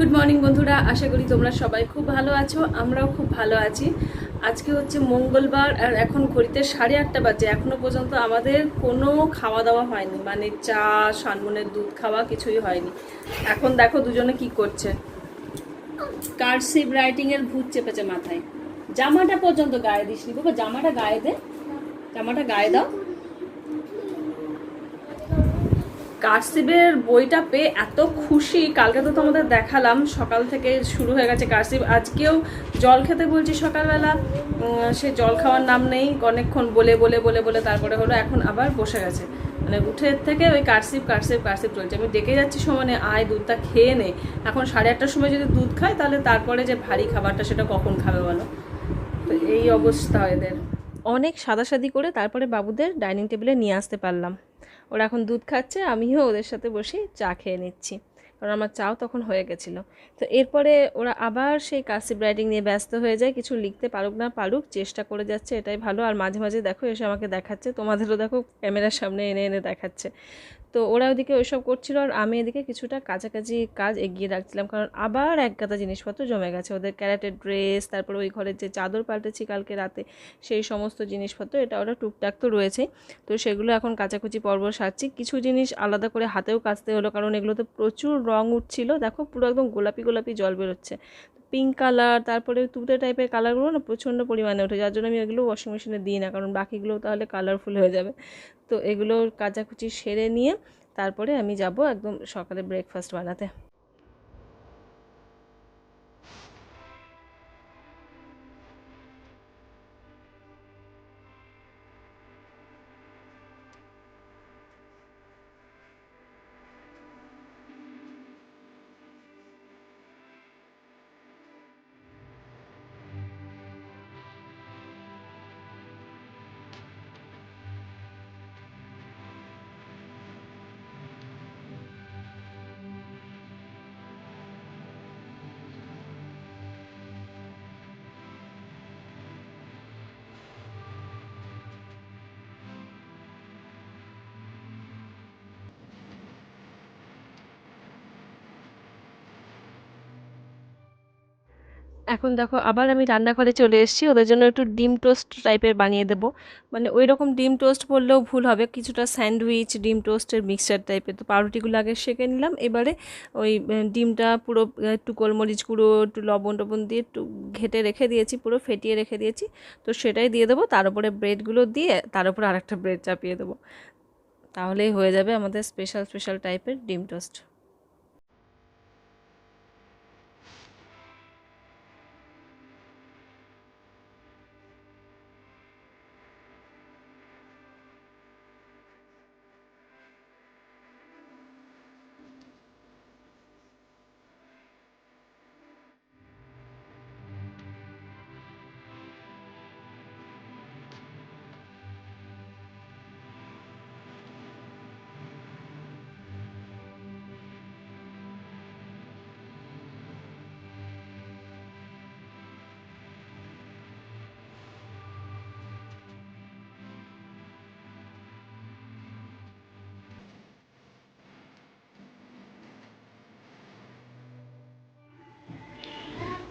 Good morning বন্ধুরা, আশা করি তোমরা সবাই খুব ভালো আছো। আমরাও খুব ভালো আছি। আজকে হচ্ছে মঙ্গলবার আর এখন ঘড়িতে 8:30 বাজে। এখনো পর্যন্ত আমাদের কোনো খাওয়া দাওয়া হয়নি, মানে চা সানমনের দুধ খাওয়া কিছুই হয়নি। এখন দেখো দুজনে কি করছে। কার্সিভ রাইটিং এর ভূত চেপেছে মাথায়। জামাটা পর্যন্ত গায়ে দিসনি বাবা, জামাটা গায়ে দে, জামাটা গায়ে দাও। কার্সিভের বইটা পেয়ে এত খুশি, কালকে তো তোমাদের দেখালাম সকাল থেকে শুরু হয়ে গেছে কার্সিভ। আজকেও জল খেতে বলছি সকালবেলা, সে জল খাওয়ার নাম নেই। অনেকক্ষণ বলে বলে বলে বলে তারপরে হলো, এখন আবার বসে গেছে, মানে উঠে থেকে ওই কার্সিভ কার্সিভ কার্সিভ চলছে। আমি ডেকে যাচ্ছি সমানে, আয় দুধটা খেয়ে নে। এখন 8:30টার সময় যদি দুধ খায় তাহলে তারপরে যে ভারী খাবারটা সেটা কখন খাবে বলো। তো এই অবস্থা এদের। অনেক সাদাসাদি করে তারপরে বাবুদের ডাইনিং টেবিলে নিয়ে আসতে পারলাম। ওরা এখন দুধ খাচ্ছে, আমিও ওদের সাথে বসে চা খেয়ে নিচ্ছি, কারণ আমার চাও তখন হয়ে গেছিলো। তো এরপরে ওরা আবার সেই কার্সিভ রাইটিং নিয়ে ব্যস্ত হয়ে যায়। কিছু লিখতে পারুক না পারুক, চেষ্টা করে যাচ্ছে, এটাই ভালো। আর মাঝে মাঝে দেখো এসে আমাকে দেখাচ্ছে, তোমাদেরও দেখো ক্যামেরার সামনে এনে এনে দেখাচ্ছে। তো ওরা ওদিকে ওইসব করছিল আর আমি এদিকে কিছুটা কাছাকাছি কাজ এগিয়ে রাখছিলাম, কারণ আবার এক গাদা জিনিসপত্র জমে গেছে। ওদের ক্যারাটের ড্রেস, তারপরে ওই ঘরের যে চাদর পাল্টেছি কালকে রাতে, সেই সমস্ত জিনিসপত্র এটা ওরা টুকটাক তো রয়েছে। তো সেগুলো এখন কাচাকুচি পর্ব সারছি। কিছু জিনিস আলাদা করে হাতেও কাচতে হলো, কারণ এগুলোতে প্রচুর রং উঠছিল। দেখো পুরো একদম গোলাপি গোলাপি জল বেরোচ্ছে, পিঙ্ক কালার, তারপরে তুতে টাইপের কালারগুলো না প্রচণ্ড পরিমাণে ওঠে, যার জন্য আমি এগুলো ওয়াশিং মেশিনে দিই না, কারণ বাকিগুলো তাহলে কালারফুল হয়ে যাবে। তো এগুলো কাচাকুচি সেরে নিয়ে তারপরে আমি যাব একদম সকালে ব্রেকফাস্ট বানাতে। এখন দেখো আবার আমি রান্নাঘরে চলে এসেছি, ওদের জন্য একটু ডিম টোস্ট টাইপের বানিয়ে দেবো। মানে ওই রকম ডিম টোস্ট বললেও ভুল হবে, কিছুটা স্যান্ডউইচ ডিম টোস্টের মিক্সচার টাইপের। তো পাউরুটিগুলো আগে সেঁকে নিলাম, এবারে ওই ডিমটা পুরো একটু গোলমরিচ গুঁড়ো একটু লবণ টবণ দিয়ে একটু ঘেটে রেখে দিয়েছি, পুরো ফেটিয়ে রেখে দিয়েছি। তো সেটাই দিয়ে দেবো, তার উপরে ব্রেডগুলো দিয়ে তার উপরে আরেকটা ব্রেড চাপিয়ে দেবো, তাহলেই হয়ে যাবে আমাদের স্পেশাল স্পেশাল টাইপের ডিম টোস্ট।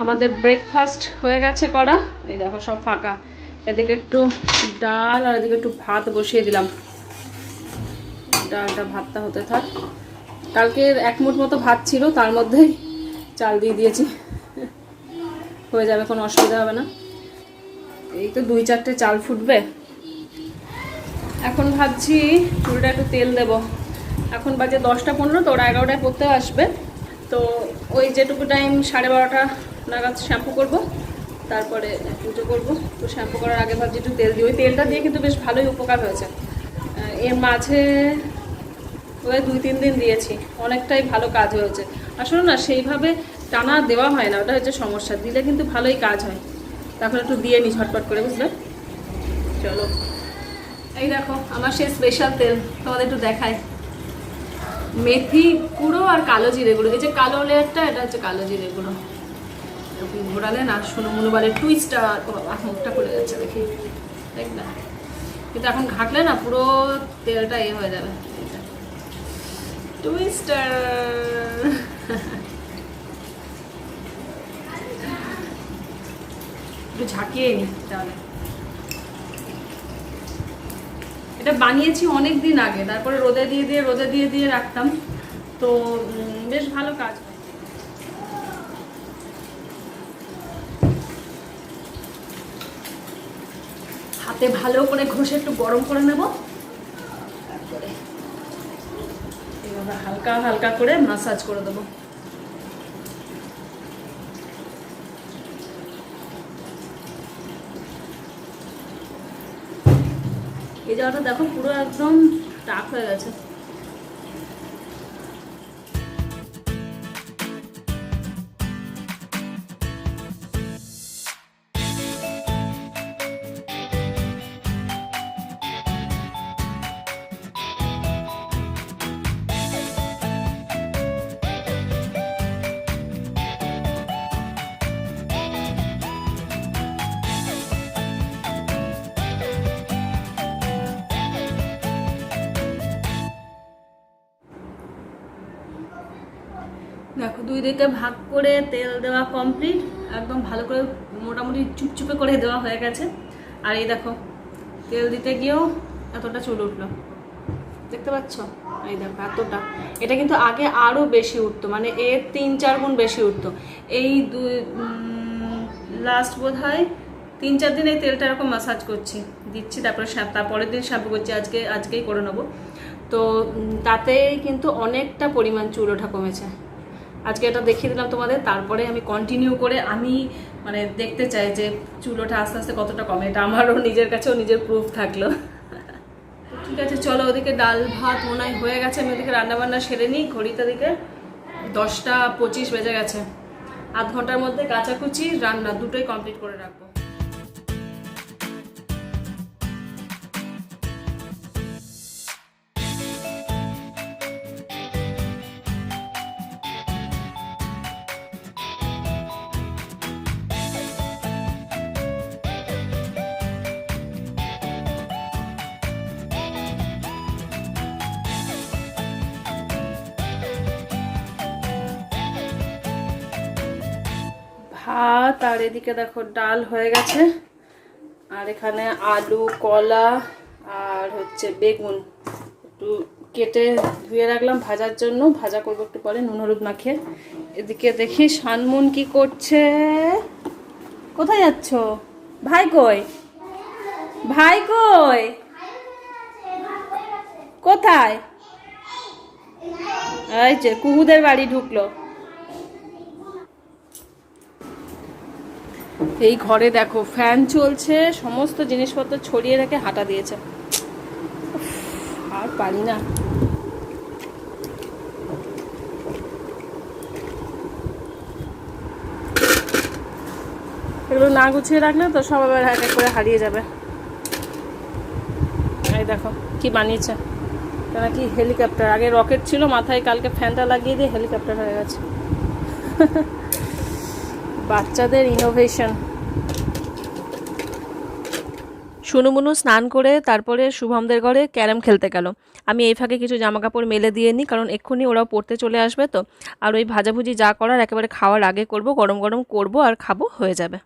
আমাদের ব্রেকফাস্ট হয়ে গেছে করা, এই দেখো সব ফাঁকা। এদিকে একটু ডাল আর এদিকে একটু ভাত বসিয়ে দিলাম, ডালটা ভাতটা হতে থাক। কালকের 1 মুঠ মতো ভাত ছিল, তার মধ্যেই চাল দিয়ে দিয়েছি, হয়ে যাবে, কোনো অসুবিধা হবে না। এই তো 2-4টে চাল ফুটবে। এখন ভাবছি চুলটা একটু তেল দেব। এখন বাজে 10টা 15, তো ওরা 11টায় পড়তে আসবে। তো ওই যেটুকু টাইম 12:30 নাগাদ শ্যাম্পু করব, তারপরে পুজো করব। তো শ্যাম্পু করার আগে ভাবছি একটু তেল দিই। ওই তেলটা দিয়ে কিন্তু বেশ ভালোই উপকার হয়েছে। এর মাঝে ওই 2-3 দিন দিয়েছি, অনেকটাই ভালো কাজ হয়েছে। আসলে না সেইভাবে টানা দেওয়া হয় না, ওটা হচ্ছে সমস্যা। দিলে কিন্তু ভালোই কাজ হয়। তারপরে একটু দিয়ে নি ঝটপট করে, বুঝলে। চলো, এই দেখো আমার সেই স্পেশাল তেল তোমাদের একটু দেখায়। মেথি গুঁড়ো আর কালো জিরে গুঁড়ো, এই যে কালো লেয়ারটা, এটা হচ্ছে কালো জিরে গুঁড়ো। ঘোরালে না শুনো মনোবারের টুইস্টটা, মুখটা খুলে যাচ্ছে দেখি, দেখ না। কিন্তু এখন ঘাটলে না পুরো তেলটা এ হয়ে যাবে। টুইস্টার ঝাঁকিয়ে নিই তাহলে। এটা বানিয়েছি অনেক দিন আগে, তারপরে রোদে দিয়ে রাখতাম, তো বেশ ভালো কাজ হয়। হাতে ভালো করে ঘষে একটু গরম করে নেব, তারপরে এভাবে হালকা হালকা করে মাসাজ করে দেবো। এই জায়গাটা দেখো পুরো একদম টাক হয়ে গেছে। দেখো দুই দিকে ভাগ করে তেল দেওয়া কমপ্লিট, একদম ভালো করে মোটামুটি চুপচুপে করে দেওয়া হয়ে গেছে। আর এই দেখো তেল দিতে গিয়েও এতটা চুল উঠলো, দেখতে পাচ্ছ? এই দেখো এতটা। এটা কিন্তু আগে আরও বেশি উঠতো, মানে এর 3-4 গুণ বেশি উঠতো। এই লাস্ট বোধ হয় 3-4 দিন এই তেলটা এরকম মাসাজ করছি, দিচ্ছি, তারপরে তারপরের দিন শ্যাম্পু করছি। আজকেই করে নেবো। তো তাতে কিন্তু অনেকটা পরিমাণ চুল ওঠা কমেছে। আজকে এটা দেখিয়ে দিলাম তোমাদের, তারপরে আমি কন্টিনিউ করে আমি মানে দেখতে চাই যে চুল ওঠা আস্তে আস্তে কতটা কমে। এটা আমারও নিজের কাছেও নিজের প্রুফ থাকলো। ঠিক আছে, চলো ওদিকে ডাল ভাত মনে হয় হয়ে গেছে, আমি ওদিকে রান্নাবান্না সেরে নিই। ঘড়িতে দিকে 10টা 25 বেজে গেছে। আধ ঘন্টার মধ্যে কাচাকুচি রান্না দুটোই কমপ্লিট করে রাখবো। ভাত আর এদিকে দেখো ডাল হয়ে গেছে, আর এখানে আলু, কলা আর হচ্ছে বেগুন একটু কেটে ধুয়ে রাখলাম ভাজার জন্য। ভাজা করবো একটু পরে নুন হলুদ মাখিয়ে। এদিকে দেখি শানমুন কি করছে। কোথায় যাচ্ছ? ভাই কই? ভাই কই? কোথায়? এই যে কুকুদের বাড়ি ঢুকলো। এই ঘরে দেখো ফ্যান চলছে, সমস্ত জিনিসপত্র ছড়িয়ে রেখে হাঁটা দিয়েছে। আর পারি না। এগুলো না গুছিয়ে রাখলে তো সব আবার এক এক করে হারিয়ে যাবে। এই দেখো কি বানিয়েছে, এটা নাকি হেলিকপ্টার। আগে রকেট ছিল মাথায়, কালকে ফ্যানটা লাগিয়ে দিয়ে হেলিকপ্টার হয়ে গেছে। বাচ্চাদের ইনোভেশন। সুনুমুনু স্নান করে তারপরে শুভমদের ঘরে ক্যারাম খেলতে গেল। আমি এই ফাঁকে কিছু জামাকাপড় মেলে দিয়ে নিই, কারণ এক্ষুনি ওরাও পড়তে চলে আসবে। তো আর ওই ভাজাভুজি যা করার একেবারে খাওয়ার আগে করব, গরম গরম করব আর খাবো, হয়ে যাবে।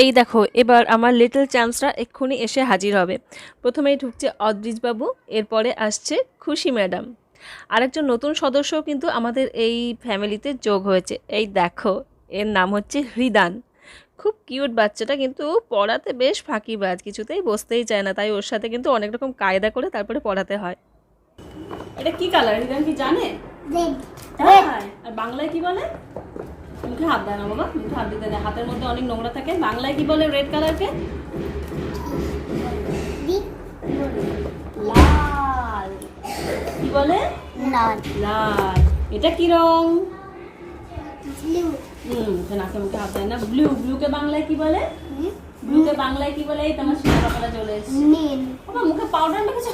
এই দেখো এবার আমার লিটল চ্যাম্পসরা এক্ষুনি এসে হাজির হবে। প্রথমেই ঢুকছে অদ্রিজবাবু, এরপরে আসছে খুশি ম্যাডাম। আরেকজন নতুন সদস্যও কিন্তু আমাদের এই ফ্যামিলিতে যোগ হয়েছে। এই দেখো, এর নাম হচ্ছে হৃদান। খুব কিউট বাচ্চাটা, কিন্তু পড়াতে বেশ ফাঁকিবাজ, কিছুতেই বসতেই চায় না। তাই ওর সাথে কিন্তু অনেক রকম কায়দা করে তারপরে পড়াতে হয়। এটা কি কালার হৃদান কি জানে? আর বাংলায় কি বলে? মুখে হাত দেয় না বাবা, মুখে হাত দিতে দেয়, হাতের মধ্যে অনেক নোংরা থাকে। বাংলায় কি বলে রেড কালারকে? লাল। কি বলে? লাল। লাল। এটা কি রং? নাকে মুখে হাত দেয় না। ব্লু। ব্লুকে বাংলায় কি বলে? ব্লুকে বাংলায় কি বলে? এই তোমার সকালবেলা চলে এসেছে। নীল। বাবা মুখে পাউডার মেখেছে।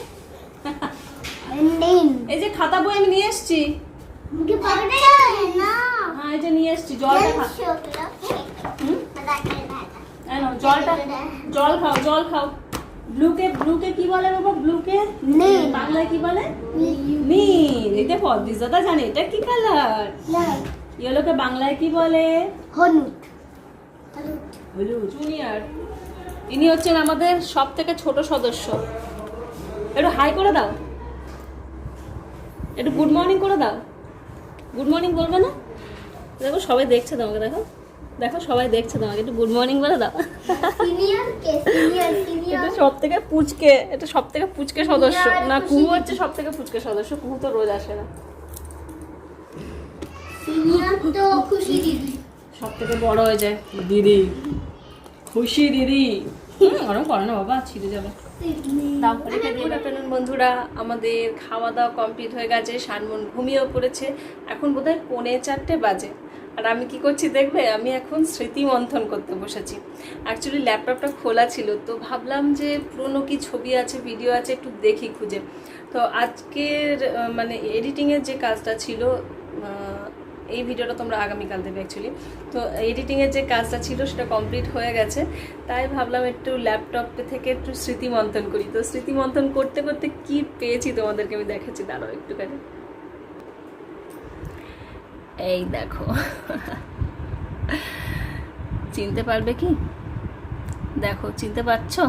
নীল। এই যে খাতা বই আমি নিয়ে এসেছি। মুখে পাউডার না। হ্যাঁ এই যে নিয়ে এসেছি, জলটা খা। জল খাও, জল খাও। ব্লুকে কি বলে বাবা? ব্লুকে নীল। বাংলায় কি বলে? নীল। এটা পদ্মিস দাদা জানে। এটা কি কালার? লাল। ইয়েলোকে বাংলায় কি বলে? হলুদ। জুনিয়র, ইনি হচ্ছেন আমাদের সব থেকে ছোট সদস্য। একটু হাই করে দাও, একটু গুড মর্নিং করে দাও। গুড মর্নিং বলবে না? দেখো সবাই দেখছে তোমাকে, দেখো দেখো সবাই দেখছে তোমাকে, একটু গুড মর্নিং বলে দাও। এটা সব থেকে পুচকে, এটা সব থেকে পুচকে সদস্য না, কুহু হচ্ছে সব থেকে পুচকে সদস্য। কুহু তো রোজ আসে না। সব থেকে বড় হয়ে যায় দিদি, খুশি দিদি। ওরম করে না বাবা, ছিঁড়ে যাবে। বন্ধুরা, আমাদের খাওয়া দাওয়া কমপ্লিট হয়ে গেছে, শানমন ঘুমিয়েও পড়েছে। এখন বোধহয় 3:45 বাজে। আর আমি কি করছি দেখবে, আমি এখন স্মৃতি মন্থন করতে বসেছি। অ্যাকচুয়ালি ল্যাপটপটা খোলা ছিল, তো ভাবলাম যে পুরনো কি ছবি আছে, ভিডিও আছে, একটু দেখি খুঁজে। তো আজকের মানে এডিটিংয়ের যে কাজটা ছিল, এই ভিডিওটা তোমরা আগামীকাল দেবে অ্যাকচুয়ালি। তো এডিটিংয়ের যে কাজটা ছিল সেটা কমপ্লিট হয়ে গেছে, তাই ভাবলাম একটু ল্যাপটপ থেকে একটু স্মৃতি মন্থন করি। তো স্মৃতি মন্থন করতে করতে কি পেয়েছি তোমাদেরকে আমি দেখাচ্ছি, দাঁড়াও একটুখানি। এই দেখো, চিনতে পারবে কি? দেখো, চিনতে পারছো?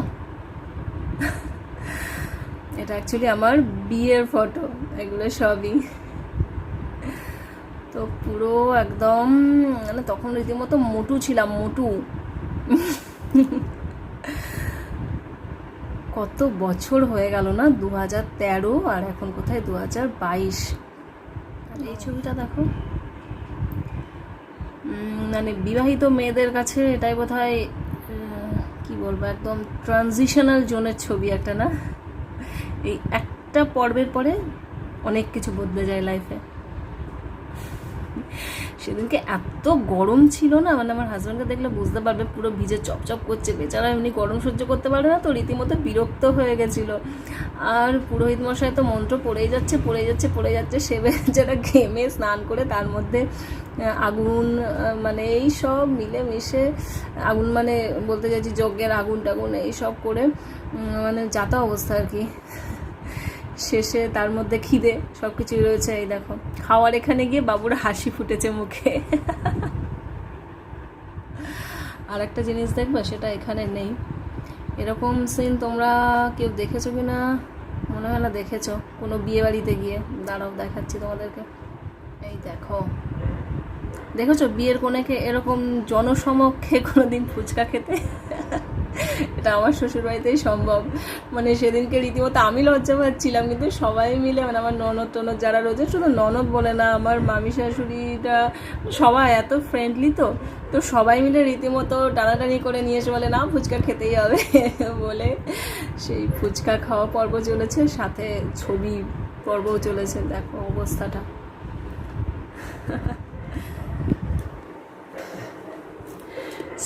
এটা অ্যাকচুয়ালি আমার বিয়ের ফটো, এগুলো সবই। তো পুরো একদম মানে তখন রীতিমতো মোটু ছিলাম, মোটু। কত বছর হয়ে গেল না, 2013, আর এখন কোথায় 2022। আর এই ছবিটা দেখো, মানে বিবাহিত মেয়েদের কাছে এটাই বোধহয় কি বলবো, একদম ট্রানজিশনাল জোনের ছবি একটা, না? এই একটা পর্বের পরে অনেক কিছু বদলে যায় লাইফে। সেদিনকে এত গরম ছিল না, মানে আমার হাজব্যান্ডকে দেখলে বুঝতে পারবে, পুরো ভিজে চপচপ করছে বেচারা, এমনি গরম সহ্য করতে পারে না, তো রীতিমতো বিরক্ত হয়ে গেছিলো। আর পুরোহিত মশাই তো মন্ত্র পড়েই যাচ্ছে, সে বেচারা ঘেমে স্নান করে তার মধ্যে আগুন, মানে এই সব মিলে মিশে, আগুন মানে বলতে চাইছি যজ্ঞের আগুন টাগুন এইসব করে, মানে যাতা অবস্থা আর কি। শেষে তার মধ্যে খিদে, সব কিছুই রয়েছে। এই দেখো, খাওয়ার এখানে গিয়ে বাবুর হাসি ফুটেছে মুখে। আর একটা জিনিস দেখবে, সেটা এখানে নেই। এরকম সিন তোমরা কেউ দেখেছো কি না, মনে হয় না দেখেছো কোনো বিয়ে বাড়িতে গিয়ে। দাঁড়াও দেখাচ্ছি তোমাদেরকে। এই দেখো, দেখেছো বিয়ের কোনেকে এরকম জনসমক্ষে কোনোদিন ফুচকা খেতে? এটা আমার শ্বশুরবাড়িতেই সম্ভব। মানে সেদিনকে রীতিমতো আমি লজ্জা পাচ্ছিলাম, কিন্তু সবাই মিলে, মানে আমার ননদ টনদ যারা রয়েছে, শুধু ননদ বলে না, আমার মামি শাশুড়িটা সবাই এত ফ্রেন্ডলি, তো সবাই মিলে রীতিমতো টানাটানি করে নিয়ে এসে বলে না ফুচকা খেতেই হবে বলে সেই ফুচকা খাওয়া পর্ব চলেছে, সাথে ছবি পর্বও চলেছে। দেখো অবস্থাটা।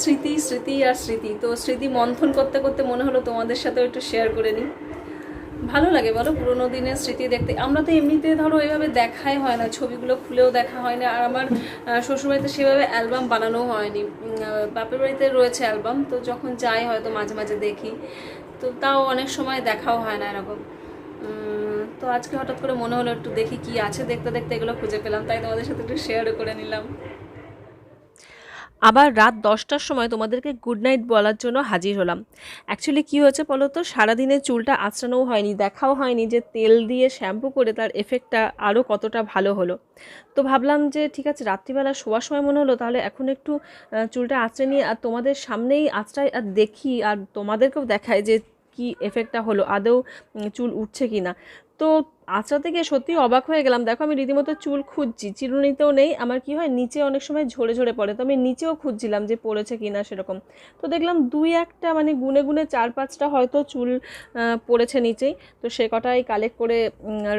স্মৃতি স্মৃতি আর স্মৃতি। তো স্মৃতি মন্থন করতে করতে মনে হলো তোমাদের সাথেও একটু শেয়ার করে নিই। ভালো লাগে বলো পুরোনো দিনের স্মৃতি দেখতে? আমরা তো এমনিতে ধরো এইভাবে দেখাই হয় না, ছবিগুলো খুলেও দেখা হয় না। আর আমার শ্বশুরবাড়িতে সেভাবে অ্যালবাম বানানোও হয়নি। বাপের বাড়িতে রয়েছে অ্যালবাম, তো যখন যাই হয়তো মাঝে মাঝে দেখি, তো তাও অনেক সময় দেখাও হয় না এরকম। তো আজকে হঠাৎ করে মনে হলো একটু দেখি কি আছে, দেখতে দেখতে এগুলো খুঁজে পেলাম, তাই তোমাদের সাথে একটু শেয়ারও করে নিলাম। আবার রাত 10টার সময় তোমাদেরকে গুড নাইট বলার জন্য হাজির হলাম। অ্যাকচুয়ালি কী হয়েছে বলো তো, সারাদিনে চুলটা আঁচড়ানোও হয়নি, দেখাও হয়নি যে তেল দিয়ে শ্যাম্পু করে তার এফেক্টটা আরও কতটা ভালো হলো। তো ভাবলাম যে ঠিক আছে, রাত্রিবেলা শোয়ার সময় মনে হলো তাহলে এখন একটু চুলটা আঁচড়ে নিয়ে আর তোমাদের সামনেই আঁচড়াই আর দেখি, আর তোমাদেরকেও দেখায় যে কি এফেক্টটা হলো, আদৌ চুল উঠছে কি না। তো আঁচড়াতে গিয়ে সত্যি অবাক হয়ে গেলাম। দেখো আমি রীতিমতো চুল খুঁজছি, চিরুনিতেও নেই। আমার কি হয়, নিচে অনেক সময় ঝরে ঝরে পড়ে, তো আমি নিচেও খুঁজছিলাম যে পড়েছে কি না সেরকম। তো দেখলাম 2-1টা, মানে গুনে গুনে 4-5টা হয়তো চুল পড়েছে নিচেই। তো সে কটাই কালেক্ট করে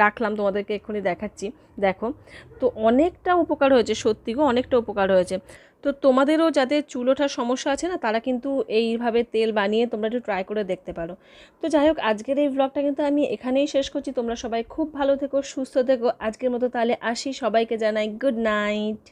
রাখলাম, তোমাদেরকে এক্ষুনি দেখাচ্ছি। দেখো, তো অনেকটা উপকার হয়েছে, সত্যি গো অনেকটা উপকার হয়েছে। তো তোমাদেরও যাদের চুল ওঠার সমস্যা আছে না, তারা কিন্তু এইভাবে তেল বানিয়ে তোমরা একটু ট্রাই করে দেখতে পারো। তো যাই হোক, আজকের এই ব্লগটা কিন্তু আমি এখানেই শেষ করছি। তোমরা সবাই খুব ভালো থেকো, সুস্থ থেকো। আজকের মতো তাহলে আসি, সবাইকে জানাই গুড নাইট।